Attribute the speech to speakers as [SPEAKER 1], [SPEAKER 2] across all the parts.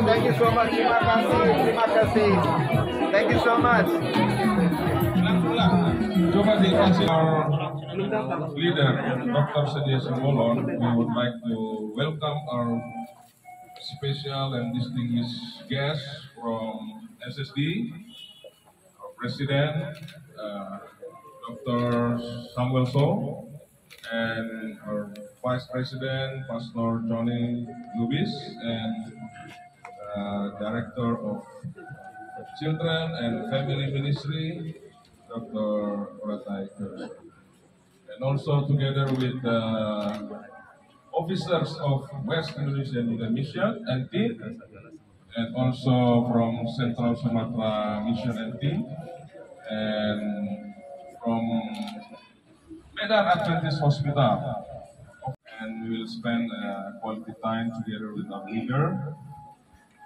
[SPEAKER 1] Thank you so much. Terima kasih. Thank you so much.
[SPEAKER 2] Coba dikasih our leader, Dr. Sedia Simbolon. We would like to welcome our special and distinguished guest from SSD, our President, Dr. Samuel So, and our Vice President, Pastor Johnny Lubis, and Director of Children and Family Ministry, Dr. Oratai Kirsten. And also together with officers of West Indonesian Mission and team, and also from Central Sumatra Mission and team, and from Medan Adventist Hospital. And we will spend quality time together with our leader.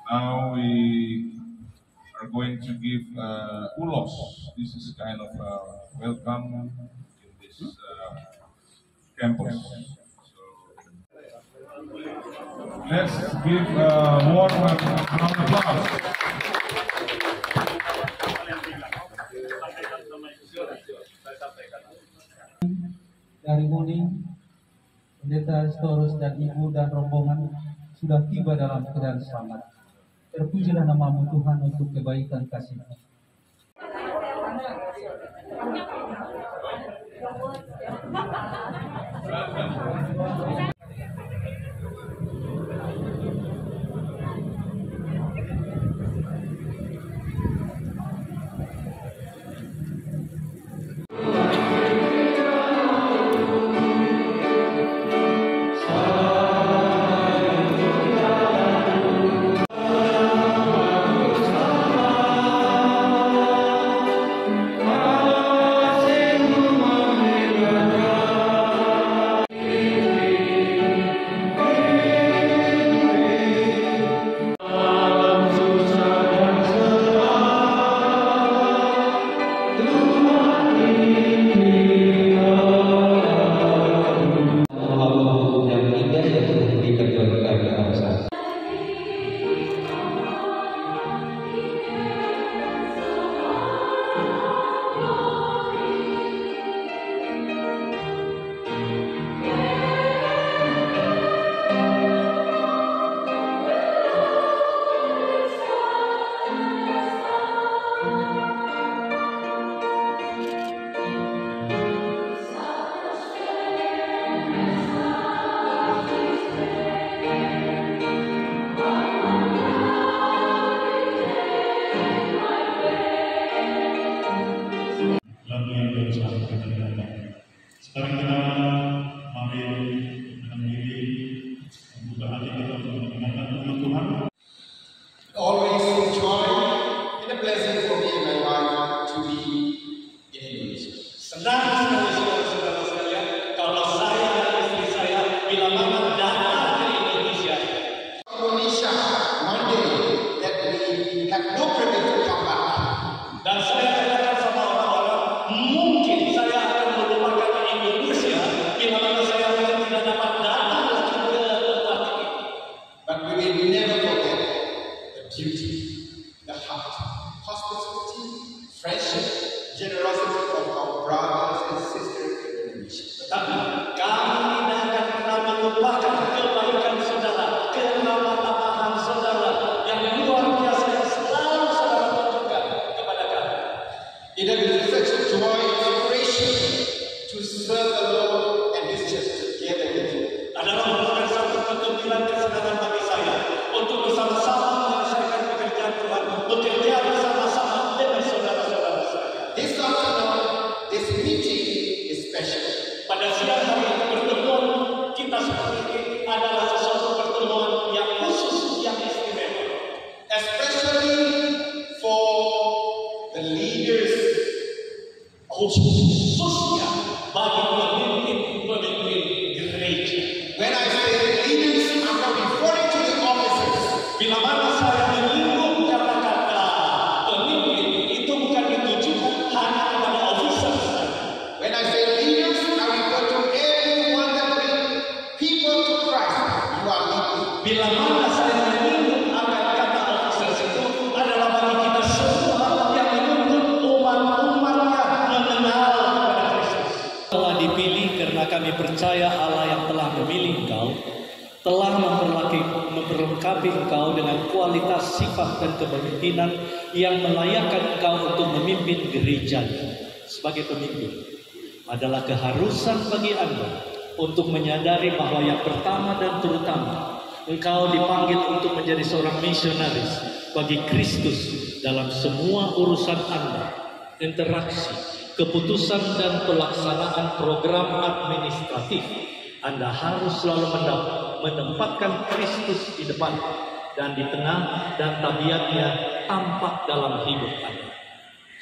[SPEAKER 2] Now we are going to give ulos. This is kind of welcome in this campus. So let's give more round of applause.
[SPEAKER 3] Dari Muni, Pendeta Storus dan Ibu dan rombongan sudah tiba dalam keadaan selamat. Terpujilah namamu Tuhan untuk kebaikan kasih-Mu.
[SPEAKER 4] Sekarang kita mari dengan diri membuka hati kita untuk mendengarkan firman Tuhan.
[SPEAKER 5] Always a joy and a blessing for me and my wife to be in Indonesia.
[SPEAKER 4] Senang sekali saudara-saudara sekalian kalau saya dan istri saya bila mana datang ke Indonesia.
[SPEAKER 5] Indonesia, one day that we have no privilege to come back.
[SPEAKER 4] Dan saya katakan sama orang-orang, mungkin saya akan melupakan Indonesia bila mana saya tidak dapat datang lagi ke tempat ini.
[SPEAKER 5] But we will never forget the beauty, the heart, hospitality, friendship, generosity of our brothers and sisters in Indonesia.
[SPEAKER 4] Tetapi kami tidak akan pernah melupakan melengkapi engkau dengan kualitas sifat dan kepemimpinan yang melayakkan engkau untuk memimpin gereja. Sebagai pemimpin adalah keharusan bagi Anda untuk menyadari bahwa yang pertama dan terutama engkau dipanggil untuk menjadi seorang misionaris bagi Kristus dalam semua urusan Anda, interaksi, keputusan dan pelaksanaan program administratif. Anda harus selalu menempatkan Kristus di depan dan di tengah, dan tabiatnya tampak dalam hidup Anda.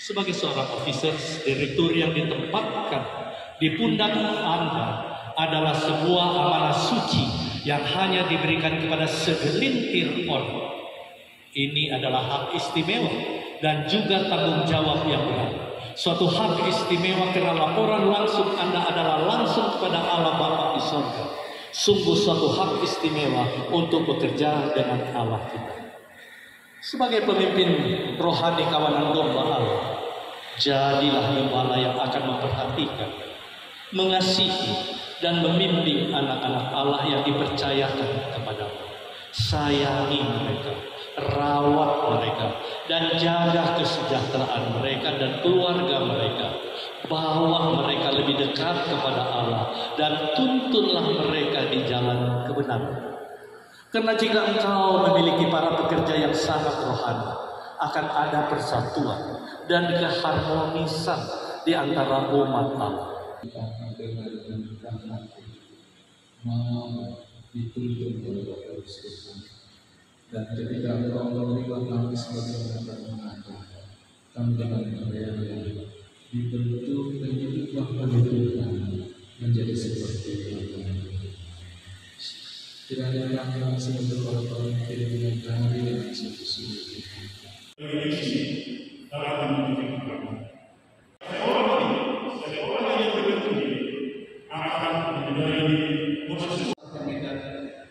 [SPEAKER 4] Sebagai seorang officer, direktur yang ditempatkan di pundak Anda adalah sebuah amanah suci yang hanya diberikan kepada segelintir orang. Ini adalah hak istimewa dan juga tanggung jawab yang berat. Suatu hak istimewa karena laporan langsung Anda adalah langsung kepada Allah Bapa di surga. Sungguh suatu hak istimewa untuk bekerja dengan Allah kita. Sebagai pemimpin rohani kawanan domba Allah, jadilah gembala yang akan memperhatikan, mengasihi, dan membimbing anak-anak Allah yang dipercayakan kepadamu. Sayangi mereka, rawat mereka, dan jaga kesejahteraan mereka dan keluarga mereka. Bawa mereka lebih dekat kepada Allah dan tuntunlah mereka di jalan kebenaran. Karena jika engkau memiliki para pekerja yang sangat rohani, akan ada persatuan dan keharmonisan di antara umat Allah.
[SPEAKER 6] Dituntun oleh Bapak Kristus, dan ketika engkau menerima kami sebagai anak mengada, kami dengan karya dibentuk dan diubah kehidupan menjadi seperti itu. Kiranya kami sebagai orang-orang yang dengan kami dan sungguh-sungguh kita.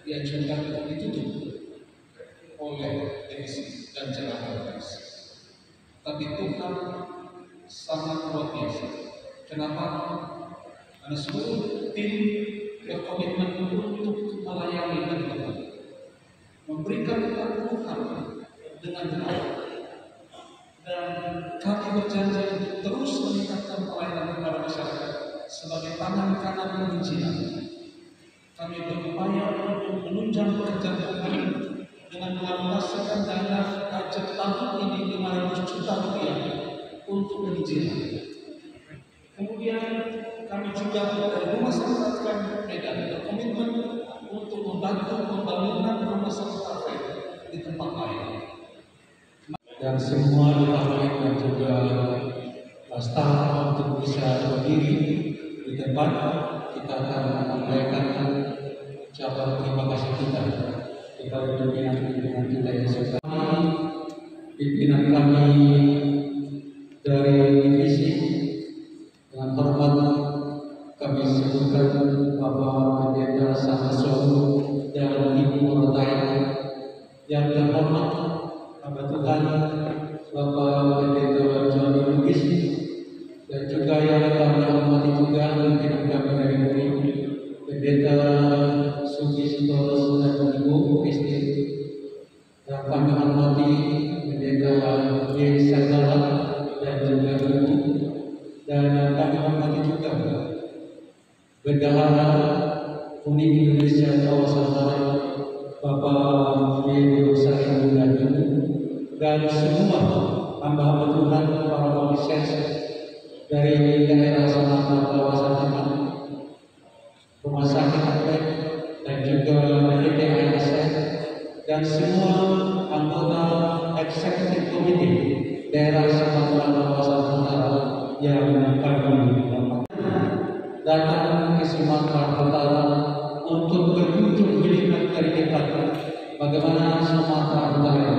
[SPEAKER 6] Diajarkan untuk ditutup oleh teknis dan cara praktis. Tapi Tuhan sangat luar biasa. Kenapa? Karena seluruh tim berkomitmen untuk melayani dan memberikan Tuhan dengan benar. Dan kami berjanji untuk terus meningkatkan pelayanan kepada masyarakat sebagai tangan kanan penginjilan. Kami berupaya untuk menunjang pekerjaan Tuhan dengan mengalokasikan dana budget tahun ini 500 juta rupiah untuk penginjilan. Kemudian kami juga dari Rumah Sakit Medan berkomitmen untuk membantu pembangunan rumah sakit di tempat lain.
[SPEAKER 3] Dan semua departemen dan juga staf untuk bisa berdiri di depan, kita akan menyampaikan ucapan terima kasih kita kepada pimpinan kita yang sudah pimpinan kami dari divisi. Dengan hormat kami sebutkan Bapak Pendeta Samaso dan Ibu Rotai. Yang terhormat Bapak Tuhan Bapak Pendeta Johnny Lugis, dan juga yang kami hormati juga pimpinan kami dari MUI, Pendeta Sugisto dan Ibu Kristi, yang kami hormati Pendeta Ye Sagala dan juga Ibu, dan kami hormati juga Bendahara Uni Indonesia Kawasan Barat Bapak Ye Sari dan semua hamba-hamba Tuhan, para komisaris dari daerah Sumatera kawasan Timur, Rumah Sakit Atlet, dan juga PT ASN, dan semua anggota eksekutif komite daerah Sumatera kawasan Utara yang kami datang ke Sumatera Utara untuk berkunjung melihat dari dekat bagaimana Sumatera Utara.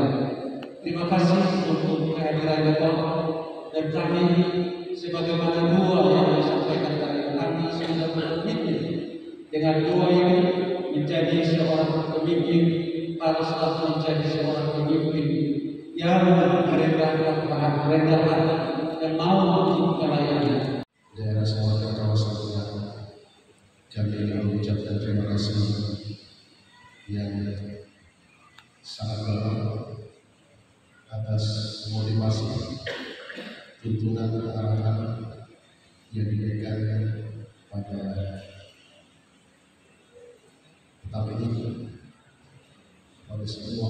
[SPEAKER 3] Terima kasih untuk kehadiran Bapak, dan kami sebagaimana doa yang disampaikan tadi, kami sudah berkomitmen dengan doa ini menjadi seorang pemimpin, haruslah menjadi seorang pemimpin yang merendahkan dan mau untuk melayani.
[SPEAKER 6] Daerah Sumatera kawasan Utara, kami mengucapkan terima kasih yang
[SPEAKER 5] sangat dalam atas motivasi, tuntunan arahan yang diberikan pada tahun ini pada semua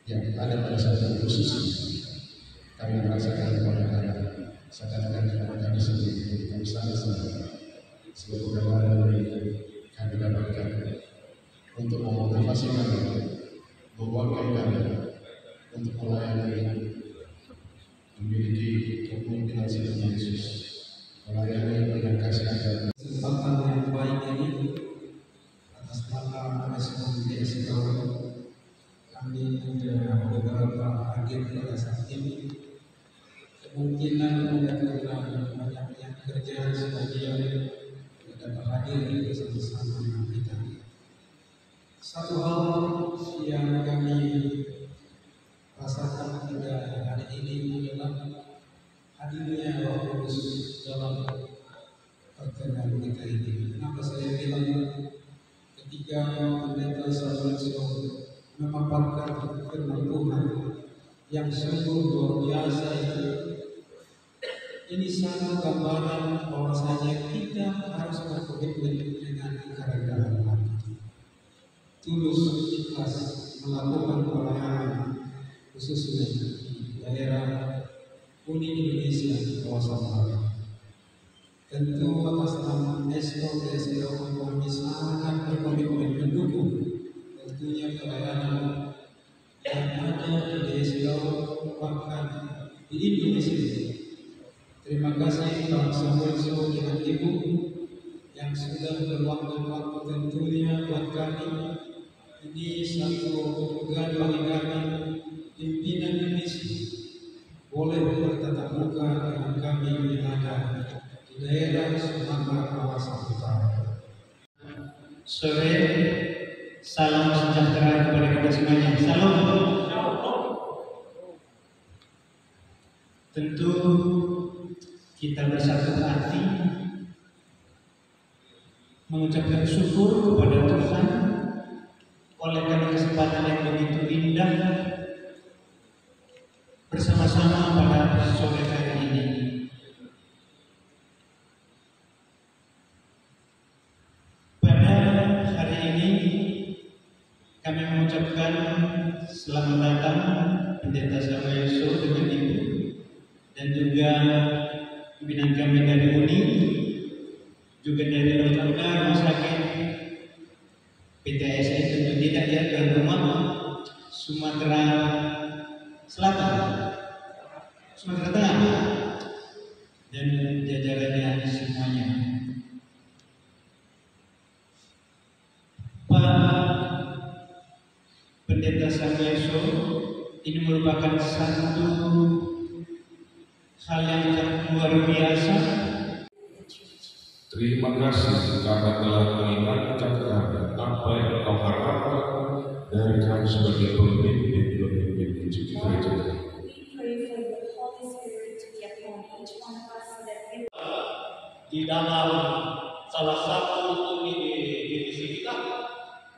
[SPEAKER 5] yang ada pada saat ini, khusus kami merasakan kepada kami seakan-akan kepada kami sendiri, kami sangat sebagai pengalaman dari kami dapatkan untuk memotivasi kami, menguatkan kami untuk melayani memiliki kepemimpinan seperti Yesus, melayani dengan kasih dan
[SPEAKER 3] kesempatan yang baik ini atas nama SMDS kami ada beberapa agen pada saat ini. Kemungkinan karena banyak yang kerja sebagian dapat hadir bersama-sama dengan kita. Satu hal yang kami rasakan pada hari ini adalah hadirnya Roh Kudus dalam pertemuan kita ini. Kenapa saya bilang ketika Pendeta Samuel memaparkan firman Tuhan yang sungguh luar biasa ini sangat gambaran bahwasanya kita harus berkomitmen dengan kerendahan hati, tulus ikhlas melakukan pelayanan khususnya di daerah Uni Indonesia kawasan Barat. Tentu atas nama SMDS kami sangat berkomitmen mendukung tentunya pelayanan yang ada di DSO bahkan di Indonesia. Terima kasih Pak Samuel dengan Ibu yang sudah berwaktu-waktu tentunya buat kami. Ini satu kebutuhan bagi kami pimpinan divisi boleh bertatap muka dengan kami yang ada di daerah Sumatera kawasan utara.
[SPEAKER 7] Sore, salam sejahtera kepada kita semuanya. Salam. Tentu kita bersatu hati mengucapkan syukur kepada Tuhan oleh karena kesempatan yang begitu indah bersama-sama pada sore hari ini. Pada hari ini kami mengucapkan selamat datang Pendeta Samuel dengan Ibu dan juga pimpinan kami dari UNI, juga dari Dr. Rumah Sakit PTSI, tentu tidak ya, tuan rumah Sumatera Selatan, Sumatera Tengah, dan jajarannya semuanya. Pak Pendeta Samuel ini merupakan satu hal yang luar biasa.
[SPEAKER 2] Terima kasih karena telah mengingatkan kami apa yang kau harapkan dari kami sebagai pemimpin di gereja.
[SPEAKER 4] Di dalam salah satu unit divisi kita,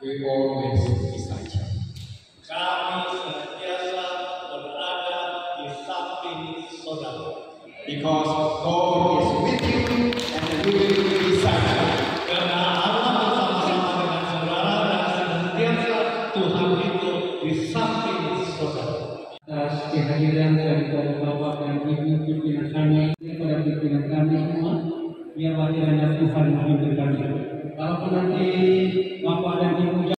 [SPEAKER 5] we always beside you.
[SPEAKER 4] kami senantiasa berada di samping saudara.
[SPEAKER 5] Because God is with you and we will be beside you.
[SPEAKER 4] Karena Allah bersama-sama dengan saudara dan senantiasa Tuhan itu di samping saudara.
[SPEAKER 3] Atas kehadiran dari Bapak dan Ibu pimpinan kami, kepada pimpinan kami semua, biarlah kiranya Tuhan memimpin kami. Walaupun nanti Bapak dan Ibu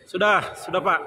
[SPEAKER 8] Sudah Pak.